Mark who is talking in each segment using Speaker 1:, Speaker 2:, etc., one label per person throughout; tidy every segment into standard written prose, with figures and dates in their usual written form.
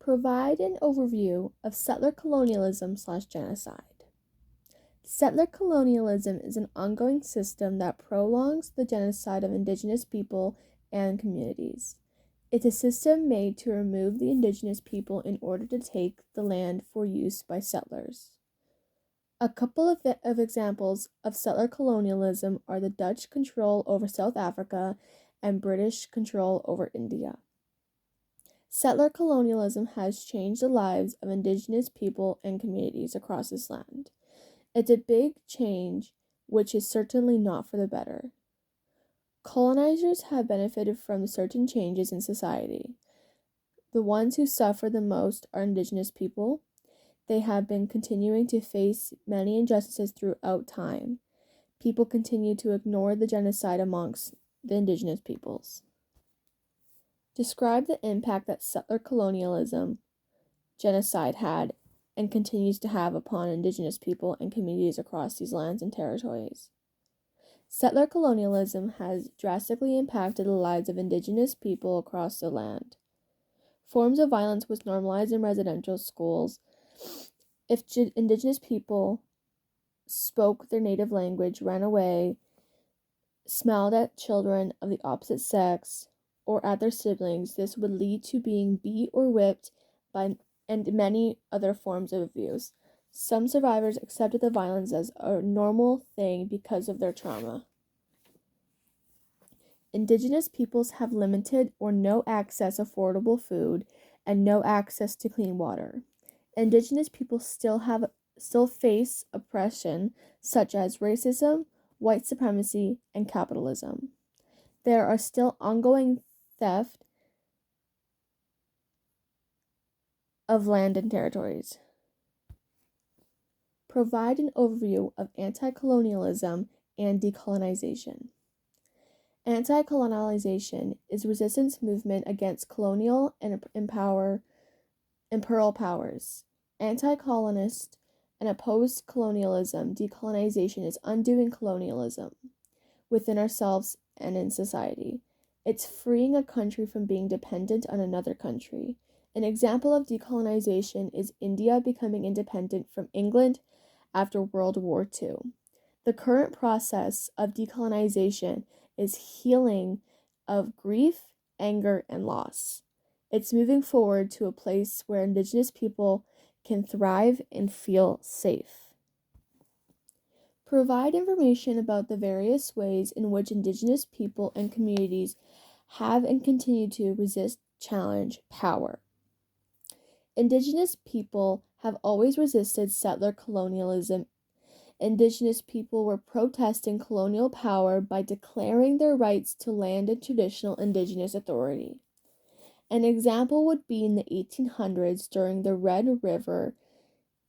Speaker 1: Provide an overview of settler colonialism/genocide. Settler colonialism is an ongoing system that prolongs the genocide of indigenous people and communities. It's a system made to remove the indigenous people in order to take the land for use by settlers. A couple of examples of settler colonialism are the Dutch control over South Africa and British control over India. Settler colonialism has changed the lives of indigenous people and communities across this land. It's a big change, which is certainly not for the better. Colonizers have benefited from certain changes in society. The ones who suffer the most are indigenous people. They have been continuing to face many injustices throughout time. People continue to ignore the genocide amongst the indigenous peoples. Describe the impact that settler colonialism, genocide had and continues to have upon indigenous people and communities across these lands and territories. Settler colonialism has drastically impacted the lives of indigenous people across the land. Forms of violence was normalized in residential schools. If indigenous people spoke their native language, ran away, smiled at children of the opposite sex, or at their siblings, this would lead to being beat or whipped and many other forms of abuse. Some survivors accepted the violence as a normal thing because of their trauma. Indigenous peoples have limited or no access to affordable food and no access to clean water. Indigenous people still face oppression such as racism, white supremacy, and capitalism. There are still ongoing theft of land and territories. Provide an overview of anti-colonialism and decolonization. Anti-colonialization is a resistance movement against colonial and imperial powers. Anti-colonist and opposed colonialism, decolonization is undoing colonialism within ourselves and in society. It's freeing a country from being dependent on another country. An example of decolonization is India becoming independent from England after World War II. The current process of decolonization is healing of grief, anger, and loss. It's moving forward to a place where indigenous people can thrive and feel safe. Provide information about the various ways in which indigenous people and communities have and continue to resist, challenge power. Indigenous people have always resisted settler colonialism. Indigenous people were protesting colonial power by declaring their rights to land and traditional indigenous authority. An example would be in the 1800s during the Red River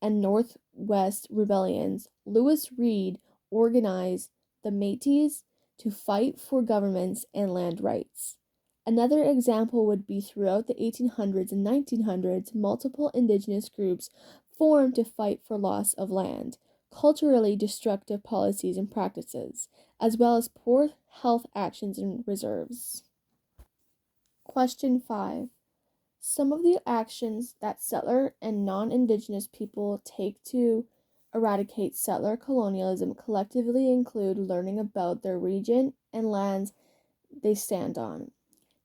Speaker 1: and Northwest rebellions. Lewis Reed organized the Métis to fight for governments and land rights. Another example would be throughout the 1800s and 1900s, multiple indigenous groups formed to fight for loss of land, culturally destructive policies and practices, as well as poor health actions and reserves. Question 5. Some of the actions that settler and non-indigenous people take to eradicate settler colonialism collectively include learning about their region and lands they stand on,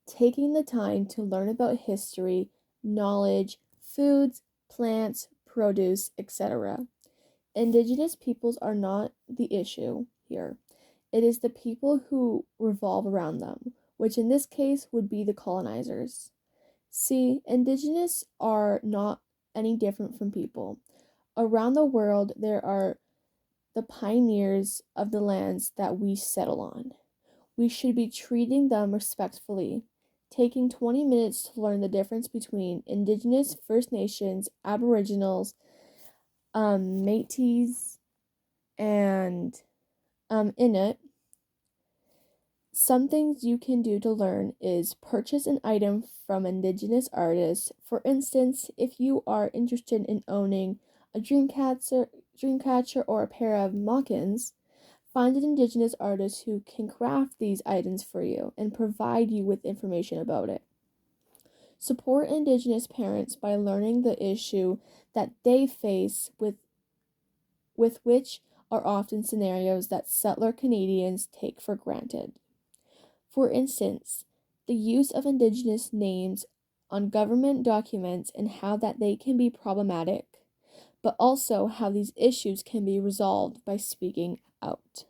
Speaker 1: taking the time to learn about history, knowledge, foods, plants, produce, etc. Indigenous peoples are not the issue here. It is the people who revolve around them, which in this case would be the colonizers. See, indigenous are not any different from people. Around the world, there are the pioneers of the lands that we settle on. We should be treating them respectfully, taking 20 minutes to learn the difference between Indigenous, First Nations, Aboriginals, Métis, and Inuit. Some things you can do to learn is purchase an item from Indigenous artists. For instance, if you are interested in owning a dreamcatcher or a pair of moccasins, find an Indigenous artist who can craft these items for you and provide you with information about it. Support Indigenous parents by learning the issue that they face with which are often scenarios that settler Canadians take for granted. For instance, the use of Indigenous names on government documents and how that they can be problematic, but also how these issues can be resolved by speaking out.